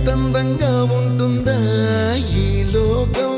ఇంతందంగా ఉంటుందా ఈ లోకం.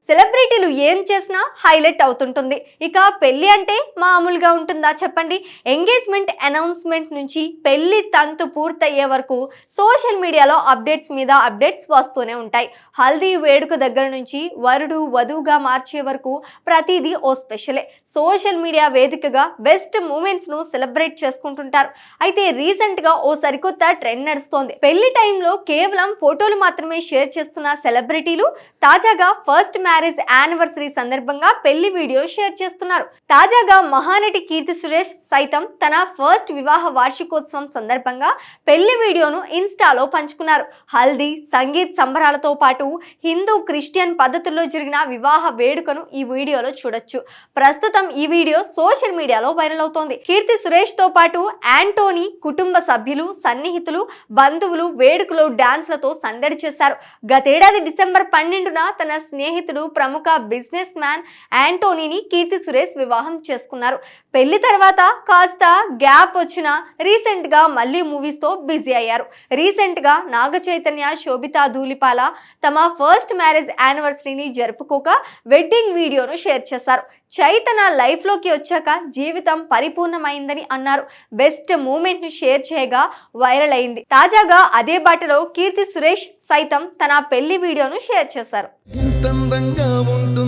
సెలబ్రిటీలు ఏం చేసినా హైలైట్ అవుతుంటుంది. ఇక పెళ్లి అంటే మామూలుగా ఉంటుందా చెప్పండి. ఎంగేజ్మెంట్ అనౌన్స్మెంట్ నుంచి పెళ్లి తంతు పూర్తయ్యే వరకు సోషల్ మీడియాలో అప్డేట్స్ మీద అప్డేట్స్ వస్తూనే ఉంటాయి. హల్దీ వేడుక దగ్గర నుంచి వరుడు వధువుగా మార్చే వరకు ప్రతిదీ ఓ స్పెషలే. సోషల్ మీడియా వేదికగా బెస్ట్ మూమెంట్స్ ను సెలబ్రేట్ చేసుకుంటుంటారు. అయితే రీసెంట్ గా ఓ సరికొత్త ట్రెండ్ నడుస్తోంది. పెళ్లి టైంలో కేవలం ఫోటోలు మాత్రమే షేర్ చేస్తున్న సెలబ్రిటీలు తాజాగా ఫస్ట్ మ్యారేజ్ యానివర్సరీ సందర్భంగా పెళ్లి వీడియో షేర్ చేస్తున్నారు. తాజాగా మహానటి కీర్తి సురేష్ సైతం తన ఫస్ట్ వివాహ వార్షికోత్సవం సందర్భంగా పెళ్లి వీడియోను ఇన్స్టాలో పంచుకున్నారు. హల్దీ సంగీత్ సంబరాలతో పాటు హిందూ క్రిస్టియన్ పద్ధతుల్లో జరిగిన వివాహ వేడుకను ఈ వీడియోలో చూడొచ్చు. ప్రస్తుతం ఈ వీడియో సోషల్ మీడియాలో వైరల్ అవుతోంది. కీర్తి సురేష్ తో పాటు యాంటోనీ కుటుంబ సభ్యులు, సన్నిహితులు, బంధువులు వేడుకలో డాన్స్లతో సందడి చేశారు. గతేడాది డిసెంబర్ 12న తన స్నేహితుడు ప్రముఖ బిజినెస్ మ్యాన్ యాంటోనీని కీర్తి సురేష్ వివాహం చేసుకున్నారు. పెళ్లి తర్వాత కాస్త గ్యాప్ వచ్చిన రీసెంట్ గా మళ్ళీ మూవీస్ తో బిజీ అయ్యారు. రీసెంట్ గా నాగ చైతన్య, శోభితా ధూళిపాల తమ ఫస్ట్ మ్యారేజ్ యానివర్సరీని జరుపుకోక వెడ్డింగ్ వీడియోను షేర్ చేశారు. చైతన్య లైఫ్ లోకి వచ్చాక జీవితం పరిపూర్ణమైందని అన్నారు. బెస్ట్ మూమెంట్ ను షేర్ చేయగా వైరల్ అయింది. తాజాగా అదే బాటలో కీర్తి సురేష్ సైతం తన పెళ్లి వీడియోను షేర్ చేశారు. ఇంతందంగా ఉంటుంది